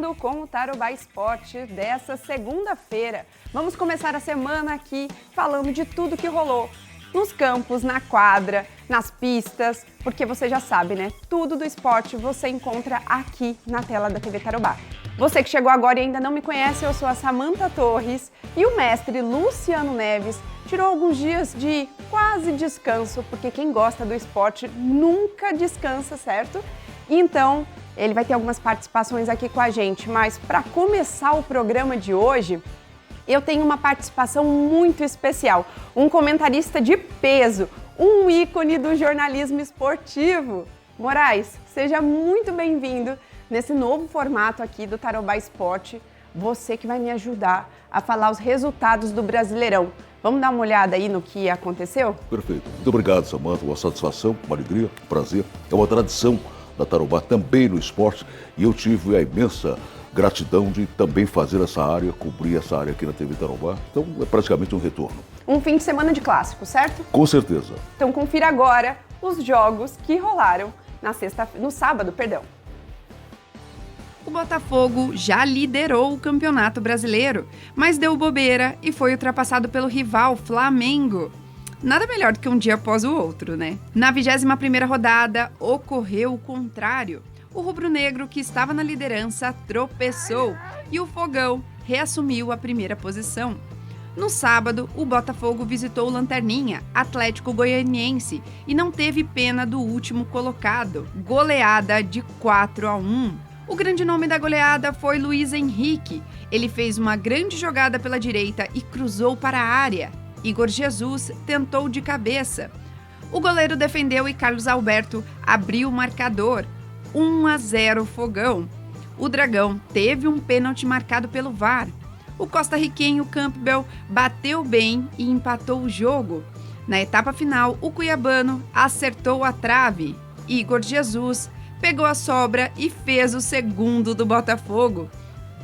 chegando com o Tarobá Esporte dessa segunda-feira. Vamos começar a semana aqui falando de tudo que rolou nos campos, na quadra, nas pistas, porque você já sabe, né? Tudo do esporte você encontra aqui na tela da TV Tarobá. Você que chegou agora e ainda não me conhece, eu sou a Samantha Torres e o mestre Luciano Neves tirou alguns dias de quase descanso, porque quem gosta do esporte nunca descansa, certo? Então, ele vai ter algumas participações aqui com a gente, mas para começar o programa de hoje, eu tenho uma participação muito especial, um comentarista de peso, um ícone do jornalismo esportivo. Moraes, seja muito bem-vindo nesse novo formato aqui do Tarobá Esporte, você que vai me ajudar a falar os resultados do Brasileirão. Vamos dar uma olhada aí no que aconteceu? Perfeito. Muito obrigado, Samantha. Uma satisfação, uma alegria, um prazer. É uma tradição da Tarobá também no esporte e eu tive a imensa gratidão de também fazer essa área, cobrir essa área aqui na TV Tarobá. Então é praticamente um retorno. Um fim de semana de clássico, certo? Com certeza. Então confira agora os jogos que rolaram no sábado. O Botafogo já liderou o Campeonato Brasileiro, mas deu bobeira e foi ultrapassado pelo rival Flamengo. Nada melhor do que um dia após o outro, né? Na 21ª rodada, ocorreu o contrário. O rubro-negro, que estava na liderança, tropeçou e o Fogão reassumiu a primeira posição. No sábado, o Botafogo visitou o Lanterninha, Atlético Goianiense, e não teve pena do último colocado. Goleada de 4-1. O grande nome da goleada foi Luiz Henrique. Ele fez uma grande jogada pela direita e cruzou para a área. Igor Jesus tentou de cabeça. O goleiro defendeu e Carlos Alberto abriu o marcador. 1-0 Fogão. O Dragão teve um pênalti marcado pelo VAR. O costarriquenho Campbell bateu bem e empatou o jogo. Na etapa final, o cuiabano acertou a trave. Igor Jesus pegou a sobra e fez o segundo do Botafogo.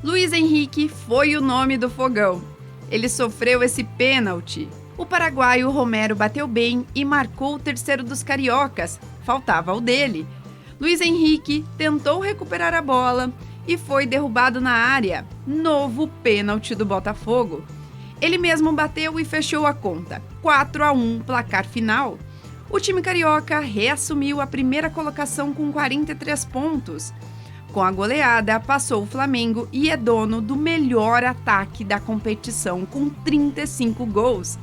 Luiz Henrique foi o nome do Fogão. Ele sofreu esse pênalti. O paraguaio Romero bateu bem e marcou o terceiro dos cariocas. Faltava o dele. Luiz Henrique tentou recuperar a bola e foi derrubado na área. Novo pênalti do Botafogo. Ele mesmo bateu e fechou a conta. 4-1 placar final. O time carioca reassumiu a primeira colocação com 43 pontos. Com a goleada, passou o Flamengo e é dono do melhor ataque da competição, com 35 gols.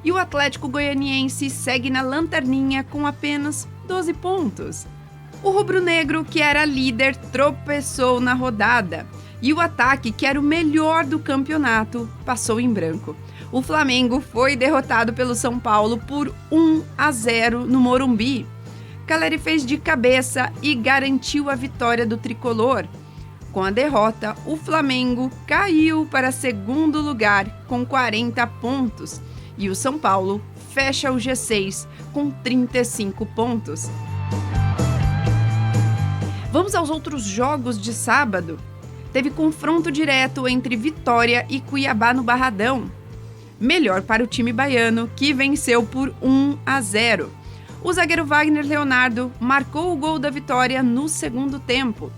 E o Atlético Goianiense segue na lanterninha com apenas 12 pontos. O rubro-negro, que era líder, tropeçou na rodada. E o ataque, que era o melhor do campeonato, passou em branco. O Flamengo foi derrotado pelo São Paulo por 1-0 no Morumbi. Caleri fez de cabeça e garantiu a vitória do tricolor. Com a derrota, o Flamengo caiu para segundo lugar com 40 pontos e o São Paulo fecha o G6 com 35 pontos. Vamos aos outros jogos de sábado. Teve confronto direto entre Vitória e Cuiabá no Barradão. Melhor para o time baiano, que venceu por 1-0. O zagueiro Wagner Leonardo marcou o gol da vitória no segundo tempo.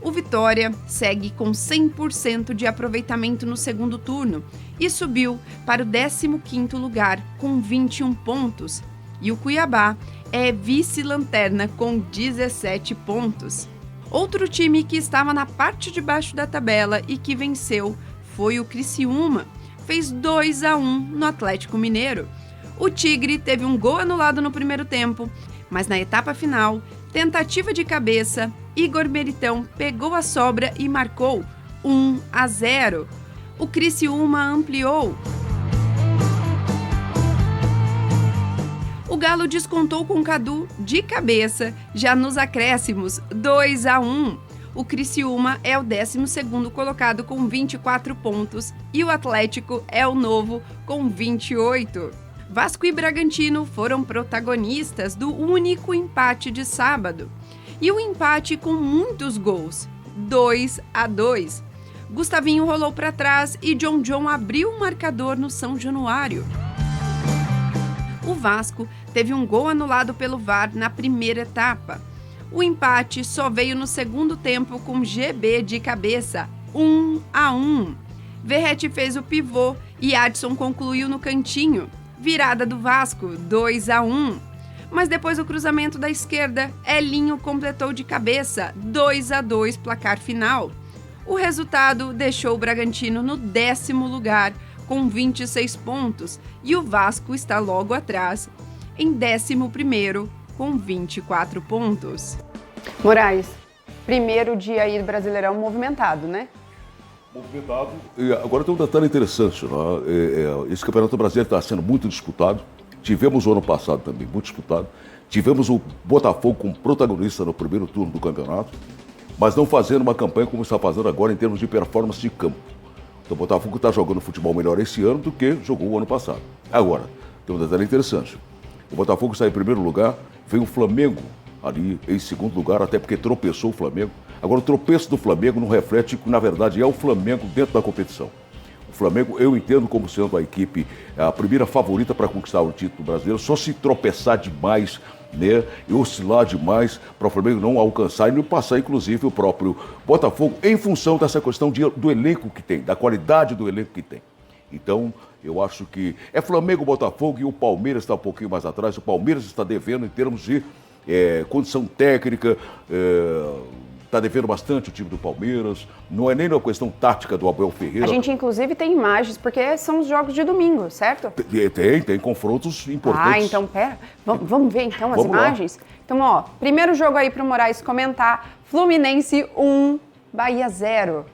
O Vitória segue com 100% de aproveitamento no segundo turno e subiu para o 15º lugar com 21 pontos. E o Cuiabá é vice-lanterna com 17 pontos. Outro time que estava na parte de baixo da tabela e que venceu foi o Criciúma. Fez 2-1 no Atlético Mineiro. O Tigre teve um gol anulado no primeiro tempo, mas na etapa final, tentativa de cabeça, Igor Meritão pegou a sobra e marcou 1-0. O Criciúma ampliou. O Galo descontou com Cadu de cabeça, já nos acréscimos, 2-1. O Criciúma é o 12º colocado com 24 pontos e o Atlético é o novo com 28. Vasco e Bragantino foram protagonistas do único empate de sábado. E o empate com muitos gols, 2-2. Gustavinho rolou para trás e John abriu o marcador no São Januário. O Vasco teve um gol anulado pelo VAR na primeira etapa. O empate só veio no segundo tempo com GB de cabeça, 1-1. Verratti fez o pivô e Adson concluiu no cantinho. Virada do Vasco, 2-1. Mas depois do cruzamento da esquerda, Elinho completou de cabeça, 2-2 placar final. O resultado deixou o Bragantino no 10º lugar, com 26 pontos, e o Vasco está logo atrás, em 11º, com 24 pontos. Moraes, primeiro dia aí do Brasileirão movimentado, né? Movimentado. E agora tem um detalhe interessante, né? Esse Campeonato Brasileiro está sendo muito disputado. Tivemos o ano passado também muito disputado. Tivemos o Botafogo como protagonista no primeiro turno do campeonato, mas não fazendo uma campanha como está fazendo agora em termos de performance de campo. Então o Botafogo está jogando futebol melhor esse ano do que jogou o ano passado. Agora, tem um detalhe interessante. O Botafogo está em primeiro lugar, vem o Flamengo ali em segundo lugar, até porque tropeçou o Flamengo. Agora, o tropeço do Flamengo não reflete que, na verdade, é o Flamengo dentro da competição. O Flamengo, eu entendo como sendo a equipe, a primeira favorita para conquistar o título brasileiro, só se tropeçar demais, né, e oscilar demais para o Flamengo não alcançar e não passar, inclusive, o próprio Botafogo, em função dessa questão do elenco que tem, da qualidade do elenco que tem. Então, eu acho que é Flamengo, Botafogo e o Palmeiras está um pouquinho mais atrás. O Palmeiras está devendo em termos de condição técnica, está devendo bastante o time do Palmeiras. Não é nem uma questão tática do Abel Ferreira. A gente, inclusive, tem imagens, porque são os jogos de domingo, certo? Tem confrontos importantes. Ah, então, pera. Vamos ver, então, as imagens? Lá. Então, ó, primeiro jogo aí para o Moraes comentar. Fluminense 1, Bahia 0.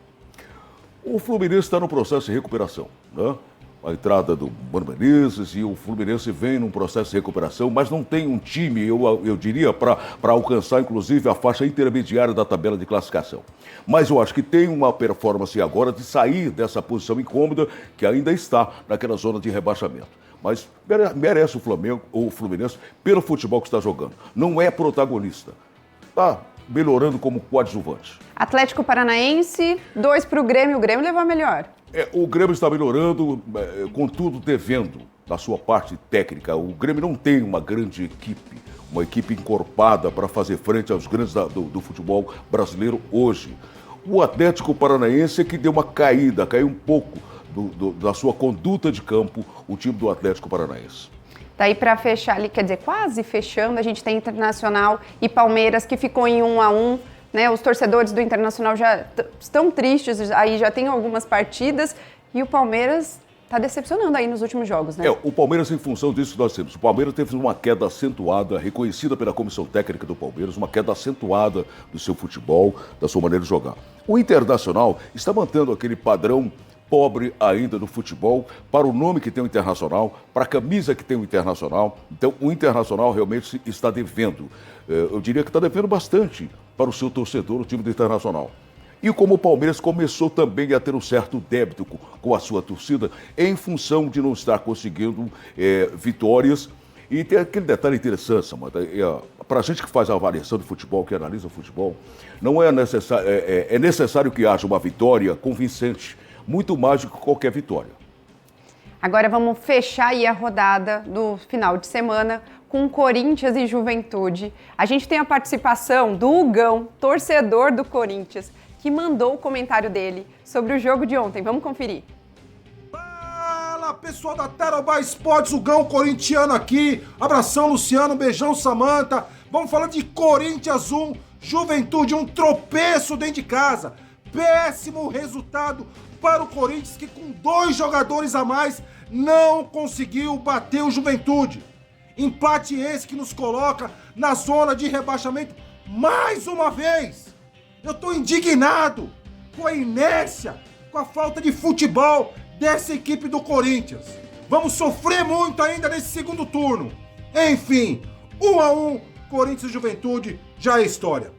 O Fluminense está no processo de recuperação, né? A entrada do Mano Menezes e o Fluminense vem num processo de recuperação, mas não tem um time, eu diria, para alcançar, inclusive, a faixa intermediária da tabela de classificação. Mas eu acho que tem uma performance agora de sair dessa posição incômoda que ainda está naquela zona de rebaixamento. Mas merece o Fluminense pelo futebol que está jogando. Não é protagonista. Está melhorando como coadjuvante. Atlético Paranaense, 2 para o Grêmio levou a melhor. O Grêmio está melhorando, contudo devendo da sua parte técnica. O Grêmio não tem uma grande equipe, uma equipe encorpada para fazer frente aos grandes do futebol brasileiro hoje. O Atlético Paranaense é que deu uma caída, caiu um pouco da sua conduta de campo, o time do Atlético Paranaense. Daí para fechar ali, quer dizer, quase fechando, a gente tem Internacional e Palmeiras que ficou em 1-1. Né, os torcedores do Internacional já estão tristes, aí já tem algumas partidas, e o Palmeiras está decepcionando aí nos últimos jogos, né? O Palmeiras, em função disso que nós temos, o Palmeiras teve uma queda acentuada, reconhecida pela comissão técnica do Palmeiras, uma queda acentuada do seu futebol, da sua maneira de jogar. O Internacional está mantendo aquele padrão pobre ainda no futebol, para o nome que tem o Internacional, para a camisa que tem o Internacional. Então, o Internacional realmente está devendo. Eu diria que está devendo bastante para o seu torcedor, o time do Internacional. E como o Palmeiras começou também a ter um certo débito com a sua torcida, em função de não estar conseguindo vitórias. E tem aquele detalhe interessante, Samanta, para a gente que faz a avaliação de futebol, que analisa o futebol, não é necessário, é necessário que haja uma vitória convincente, muito mais do que qualquer vitória. Agora vamos fechar aí a rodada do final de semana com Corinthians e Juventude. A gente tem a participação do Hugão, torcedor do Corinthians, que mandou o comentário dele sobre o jogo de ontem. Vamos conferir. Fala, pessoal da Tarobá Esportes, Hugão corintiano aqui. Abração, Luciano, beijão, Samanta. Vamos falar de Corinthians 1, Juventude, um tropeço dentro de casa. Péssimo resultado para o Corinthians, que com 2 jogadores a mais não conseguiu bater o Juventude. Empate esse que nos coloca na zona de rebaixamento mais uma vez. Eu tô indignado com a inércia, com a falta de futebol dessa equipe do Corinthians. Vamos sofrer muito ainda nesse segundo turno. Enfim, 1-1, Corinthians e Juventude, já é história.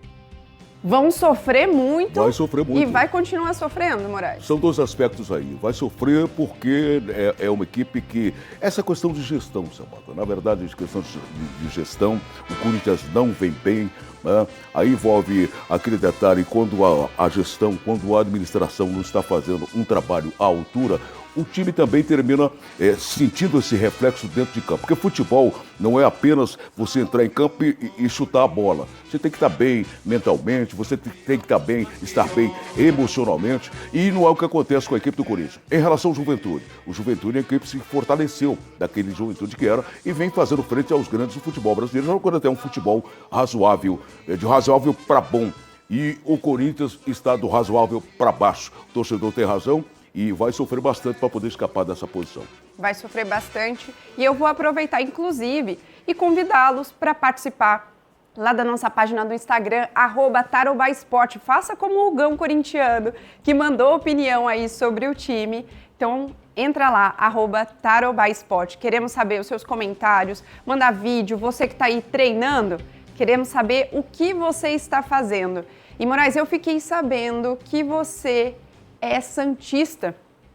Vão sofrer muito. Vai sofrer muito. E vai continuar sofrendo, Moraes. São 2 aspectos aí. Vai sofrer porque é uma equipe que... Essa questão de gestão, Samanta. Na verdade, a questão de gestão, o Corinthians não vem bem, né? Aí envolve aquele detalhe, quando a gestão, quando a administração não está fazendo um trabalho à altura, o time também termina sentindo esse reflexo dentro de campo. Porque futebol não é apenas você entrar em campo e chutar a bola. Você tem que estar bem mentalmente, você tem que estar bem emocionalmente, e não é o que acontece com a equipe do Corinthians. Em relação ao Juventude, o Juventude é a equipe que se fortaleceu daquele Juventude que era e vem fazendo frente aos grandes do futebol brasileiro, jogando até um futebol razoável, de razoável para bom. E o Corinthians está do razoável para baixo. O torcedor tem razão e vai sofrer bastante para poder escapar dessa posição. Vai sofrer bastante e eu vou aproveitar, inclusive, e convidá-los para participar lá da nossa página do Instagram, @TarobáEsporte. Faça como o Gão Corintiano, que mandou opinião aí sobre o time. Então, entra lá, @TarobáEsporte. Queremos saber os seus comentários, mandar vídeo, você que está aí treinando, queremos saber o que você está fazendo. E, Moraes, eu fiquei sabendo que você é santista.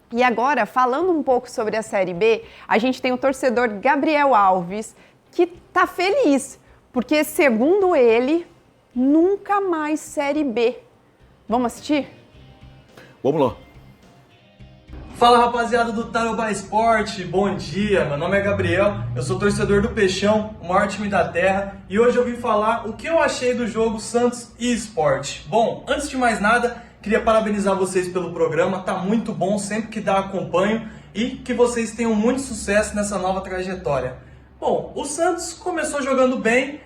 E agora, falando um pouco sobre a Série B, a gente tem o torcedor Gabriel Alves, que está feliz, porque, segundo ele, nunca mais Série B. Vamos assistir? Vamos lá. Fala, rapaziada do Tarobá Esporte, bom dia, meu nome é Gabriel, eu sou torcedor do Peixão, o maior time da terra, e hoje eu vim falar o que eu achei do jogo Santos e Sport. Bom, antes de mais nada, queria parabenizar vocês pelo programa, tá muito bom, sempre que dá acompanho, e que vocês tenham muito sucesso nessa nova trajetória. Bom, o Santos começou jogando bem,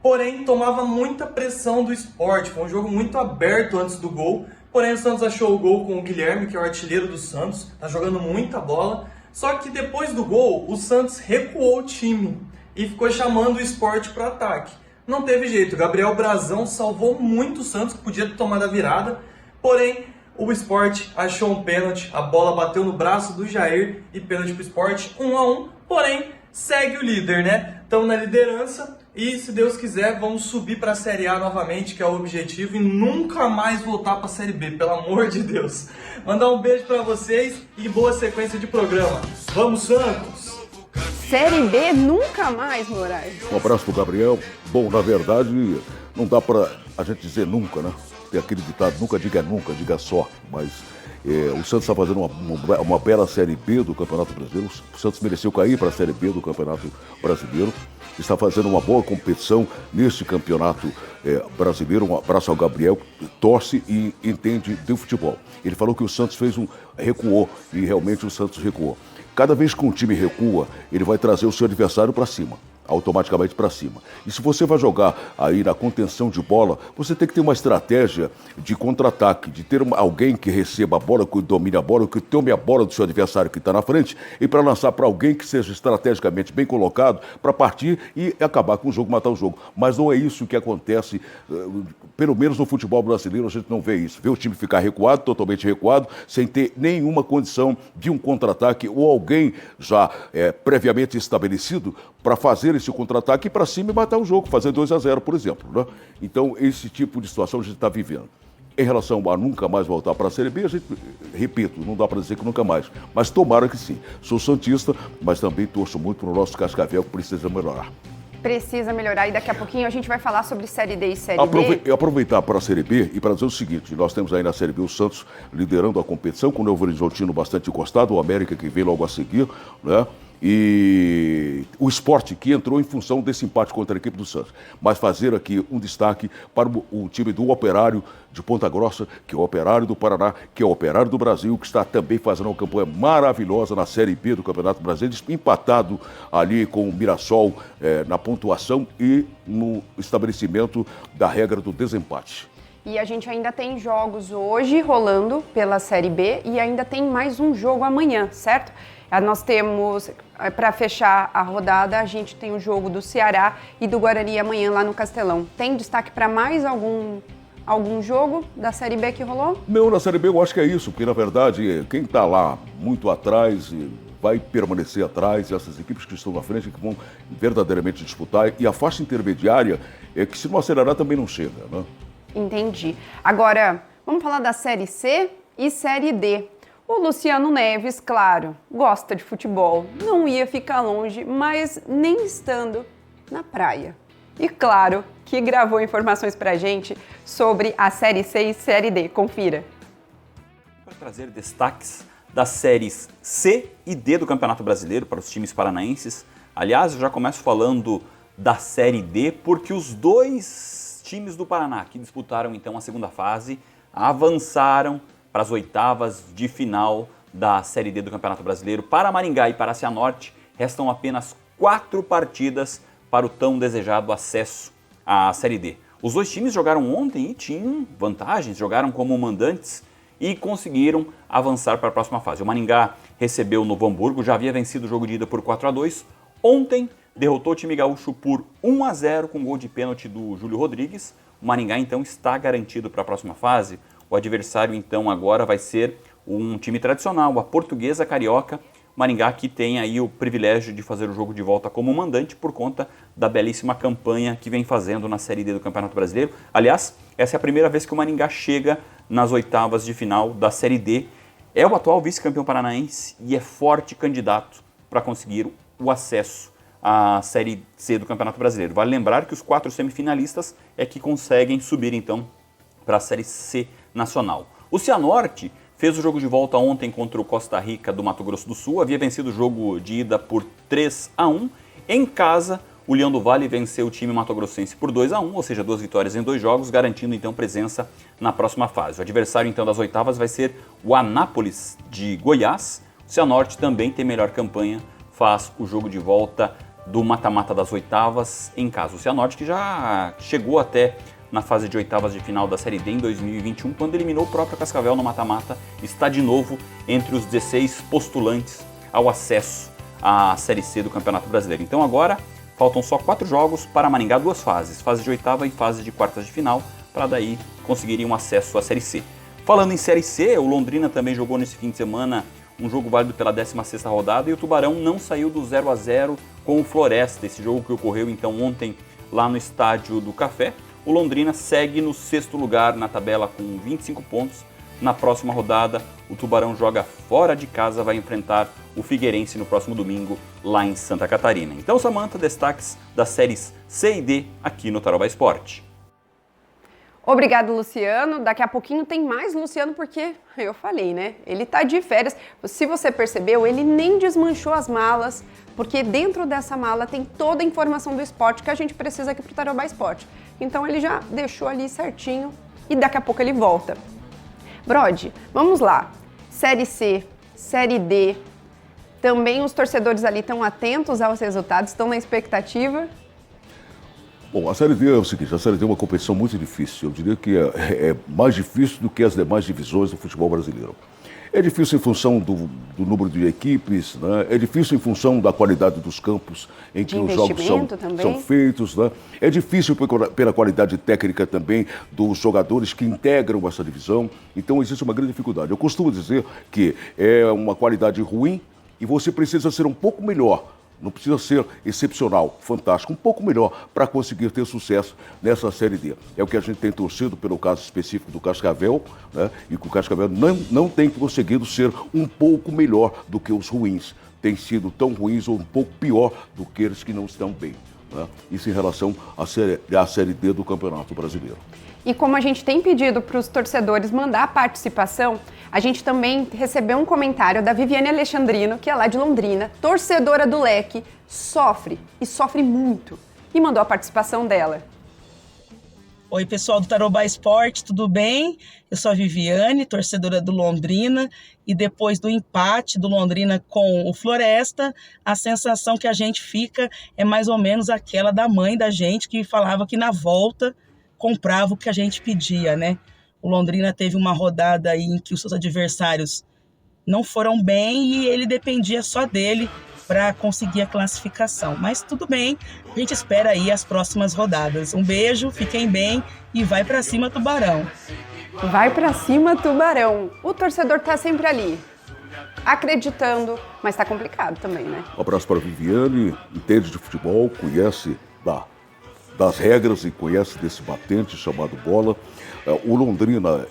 porém tomava muita pressão do Sport, foi um jogo muito aberto antes do gol. Porém, o Santos achou o gol com o Guilherme, que é o artilheiro do Santos, tá jogando muita bola. Só que depois do gol, o Santos recuou o time e ficou chamando o Sport para o ataque. Não teve jeito, o Gabriel Brazão salvou muito o Santos, que podia ter tomado a virada. Porém, o Sport achou um pênalti, a bola bateu no braço do Jair e pênalti para o Sport, 1-1. Porém, segue o líder, né? Estamos na liderança. E, se Deus quiser, vamos subir para a Série A novamente, que é o objetivo, e nunca mais voltar para a Série B, pelo amor de Deus. Mandar um beijo para vocês e boa sequência de programa. Vamos, Santos! Série B nunca mais, Moraes. Um abraço pro Gabriel. Bom, na verdade, não dá para a gente dizer nunca, né? Tem aquele ditado, nunca, diga só, mas... o Santos está fazendo uma bela Série B do Campeonato Brasileiro. O Santos mereceu cair para a Série B do Campeonato Brasileiro. Está fazendo uma boa competição neste Campeonato Brasileiro. Um abraço ao Gabriel, que torce e entende do futebol. Ele falou que o Santos recuou, e realmente o Santos recuou. Cada vez que um time recua, ele vai trazer o seu adversário para cima. Automaticamente para cima. E se você vai jogar aí na contenção de bola, você tem que ter uma estratégia de contra-ataque, de ter alguém que receba a bola, que domine a bola, que tome a bola do seu adversário que está na frente, e para lançar para alguém que seja estrategicamente bem colocado para partir e acabar com o jogo, matar o jogo. Mas não é isso que acontece, pelo menos no futebol brasileiro a gente não vê isso. Vê o time ficar recuado, totalmente recuado, sem ter nenhuma condição de um contra-ataque ou alguém já previamente estabelecido para fazer esse contra-ataque para cima e matar o jogo, fazer 2-0, por exemplo, né? Então, esse tipo de situação a gente está vivendo. Em relação a nunca mais voltar para a Série B, a gente, repito, não dá para dizer que nunca mais, mas tomara que sim. Sou santista, mas também torço muito para o nosso Cascavel, que precisa melhorar. Precisa melhorar, e daqui a pouquinho a gente vai falar sobre Série D e Série B. Aproveitar para a Série B e para dizer o seguinte, nós temos aí na Série B o Santos liderando a competição, com o Novo Horizontino bastante encostado, o América que vem logo a seguir, né? E o Sport, que entrou em função desse empate contra a equipe do Santos. Mas fazer aqui um destaque para o time do Operário de Ponta Grossa, que é o Operário do Paraná, que é o Operário do Brasil, que está também fazendo uma campanha maravilhosa na Série B do Campeonato Brasileiro, empatado ali com o Mirassol na pontuação e no estabelecimento da regra do desempate. E a gente ainda tem jogos hoje rolando pela Série B e ainda tem mais um jogo amanhã, certo? Nós temos, para fechar a rodada, a gente tem o jogo do Ceará e do Guarani amanhã lá no Castelão. Tem destaque para mais algum jogo da Série B que rolou? Não, na Série B eu acho que é isso, porque na verdade quem está lá muito atrás vai permanecer atrás, e essas equipes que estão na frente que vão verdadeiramente disputar, e a faixa intermediária é que se não acelerar também não chega, né? Entendi. Agora, vamos falar da Série C e Série D. O Luciano Neves, claro, gosta de futebol, não ia ficar longe, mas nem estando na praia. E claro que gravou informações pra gente sobre a Série C e Série D. Confira. Para trazer destaques das séries C e D do Campeonato Brasileiro para os times paranaenses. Aliás, eu já começo falando da Série D porque os dois times do Paraná que disputaram então a segunda fase avançaram para as oitavas de final da Série D do Campeonato Brasileiro. Para Maringá e para Cianorte, restam apenas 4 partidas para o tão desejado acesso à Série D. Os dois times jogaram ontem e tinham vantagens, jogaram como mandantes e conseguiram avançar para a próxima fase. O Maringá recebeu o Novo Hamburgo, já havia vencido o jogo de ida por 4-2. Ontem derrotou o time gaúcho por 1-0 com gol de pênalti do Júlio Rodrigues. O Maringá então está garantido para a próxima fase. O adversário então agora vai ser um time tradicional, a Portuguesa Carioca. O Maringá que tem aí o privilégio de fazer o jogo de volta como mandante por conta da belíssima campanha que vem fazendo na Série D do Campeonato Brasileiro. Aliás, essa é a primeira vez que o Maringá chega nas oitavas de final da Série D. É o atual vice-campeão paranaense e é forte candidato para conseguir o acesso à Série C do Campeonato Brasileiro. Vale lembrar que os 4 semifinalistas é que conseguem subir então para a Série C nacional. O Cianorte fez o jogo de volta ontem contra o Costa Rica do Mato Grosso do Sul, havia vencido o jogo de ida por 3-1. Em casa, o Leão do Vale venceu o time matogrossense por 2-1, ou seja, 2 vitórias em 2 jogos, garantindo então presença na próxima fase. O adversário então das oitavas vai ser o Anápolis de Goiás. O Cianorte também tem melhor campanha, faz o jogo de volta do mata-mata das oitavas em casa. O Cianorte que já chegou até na fase de oitavas de final da Série D em 2021, quando eliminou o próprio Cascavel no mata-mata, está de novo entre os 16 postulantes ao acesso à Série C do Campeonato Brasileiro. Então agora faltam só 4 jogos para Maringá, 2 fases, fase de oitava e fase de quartas de final, para daí conseguirem um acesso à Série C. Falando em Série C, o Londrina também jogou nesse fim de semana um jogo válido pela 16ª rodada e o Tubarão não saiu do 0-0 com o Floresta, esse jogo que ocorreu então ontem lá no Estádio do Café. O Londrina segue no 6º lugar na tabela com 25 pontos. Na próxima rodada, o Tubarão joga fora de casa, vai enfrentar o Figueirense no próximo domingo, lá em Santa Catarina. Então, Samanta, destaques das séries C e D aqui no Tarobá Esporte. Obrigado, Luciano. Daqui a pouquinho tem mais Luciano, porque eu falei, né? Ele tá de férias. Se você percebeu, ele nem desmanchou as malas, porque dentro dessa mala tem toda a informação do esporte que a gente precisa aqui pro Tarobá Esporte. Então ele já deixou ali certinho e daqui a pouco ele volta. Brody, vamos lá. Série C, Série D. Também os torcedores ali estão atentos aos resultados, estão na expectativa. Bom, a Série D é o seguinte, a Série D é uma competição muito difícil. Eu diria que é mais difícil do que as demais divisões do futebol brasileiro. É difícil em função do número de equipes, né? É difícil em função da qualidade dos campos em que os jogos são feitos. Né? É difícil pela qualidade técnica também dos jogadores que integram essa divisão. Então existe uma grande dificuldade. Eu costumo dizer que é uma qualidade ruim e você precisa ser um pouco melhor. Não precisa ser excepcional, fantástico, um pouco melhor para conseguir ter sucesso nessa Série D. É o que a gente tem torcido pelo caso específico do Cascavel, né? E que o Cascavel não tem conseguido ser um pouco melhor do que os ruins. Tem sido tão ruins ou um pouco pior do que eles que não estão bem. Né? Isso em relação à série D do Campeonato Brasileiro. E como a gente tem pedido para os torcedores mandar a participação, a gente também recebeu um comentário da Viviane Alexandrino, que é lá de Londrina, torcedora do Leque, sofre e sofre muito, e mandou a participação dela. Oi, pessoal do Tarobá Esporte, tudo bem? Eu sou a Viviane, torcedora do Londrina, e depois do empate do Londrina com o Floresta, a sensação que a gente fica é mais ou menos aquela da mãe da gente, que falava que na volta comprava o que a gente pedia, né? O Londrina teve uma rodada aí em que os seus adversários não foram bem e ele dependia só dele para conseguir a classificação. Mas tudo bem, a gente espera aí as próximas rodadas. Um beijo, fiquem bem e vai para cima, Tubarão. Vai para cima, Tubarão. O torcedor tá sempre ali, acreditando, mas tá complicado também, né? Um abraço para a Viviane, entende de futebol, conhece das regras e conhece desse batente chamado bola. O Londrina,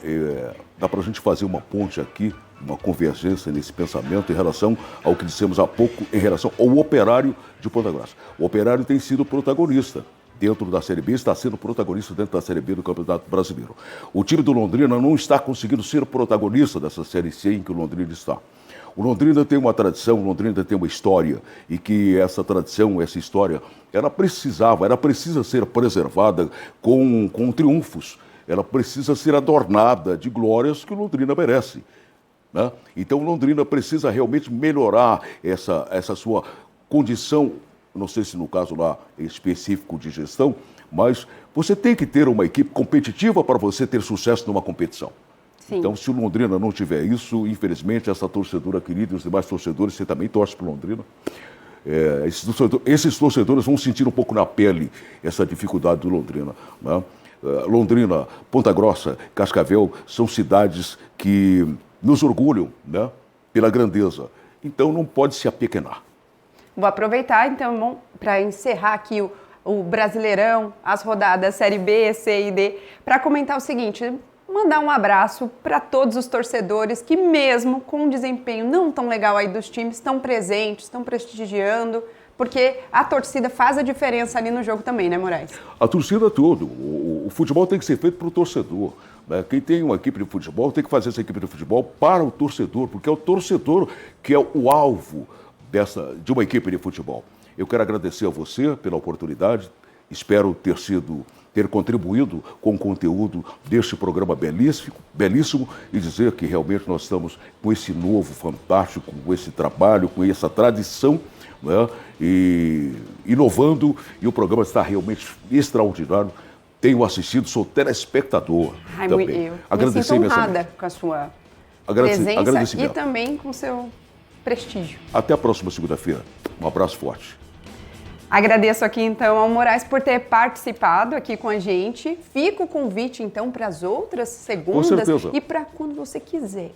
dá para a gente fazer uma ponte aqui, uma convergência nesse pensamento em relação ao que dissemos há pouco, em relação ao Operário de Ponta Grossa. O Operário tem sido protagonista dentro da Série B, está sendo protagonista dentro da Série B do Campeonato Brasileiro. O time do Londrina não está conseguindo ser protagonista dessa Série C em que o Londrina está. O Londrina tem uma tradição, o Londrina tem uma história, e que essa tradição, essa história, ela precisa ser preservada com triunfos, ela precisa ser adornada de glórias que o Londrina merece, né? Então o Londrina precisa realmente melhorar essa sua condição, não sei se no caso lá específico de gestão, mas você tem que ter uma equipe competitiva para você ter sucesso numa competição. Sim. Então, se o Londrina não tiver isso, infelizmente, essa torcedora querida e os demais torcedores, você também torce para o Londrina, esses torcedores vão sentir um pouco na pele essa dificuldade do Londrina, né? Londrina, Ponta Grossa, Cascavel são cidades que nos orgulham, né, pela grandeza. Então, não pode se apequenar. Vou aproveitar, então, para encerrar aqui o Brasileirão, as rodadas Série B, C e D, para comentar o seguinte: mandar um abraço para todos os torcedores que, mesmo com um desempenho não tão legal aí dos times, estão presentes, estão prestigiando, porque a torcida faz a diferença ali no jogo também, né, Moraes? A torcida tudo. O futebol tem que ser feito para o torcedor, né? Quem tem uma equipe de futebol tem que fazer essa equipe de futebol para o torcedor, porque é o torcedor que é o alvo de uma equipe de futebol. Eu quero agradecer a você pela oportunidade, espero ter contribuído com o conteúdo deste programa belíssimo e dizer que realmente nós estamos com esse novo fantástico, com esse trabalho, com essa tradição, né, e inovando, e o programa está realmente extraordinário. Tenho assistido, sou telespectador também. Eu me sinto honrada com a sua presença e também com o seu prestígio. Até a próxima segunda-feira. Um abraço forte. Agradeço aqui, então, ao Moraes por ter participado aqui com a gente. Fica o convite, então, para as outras segundas. Com certeza. E para quando você quiser.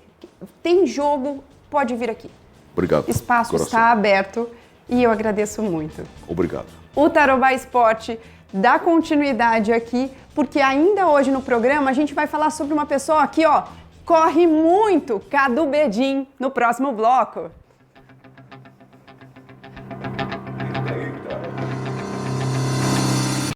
Tem jogo, pode vir aqui. Obrigado. Espaço está aberto e eu agradeço muito. Obrigado. O Tarobá Esporte dá continuidade aqui, porque ainda hoje no programa a gente vai falar sobre uma pessoa aqui, ó, corre muito, Cadu Bedin, no próximo bloco.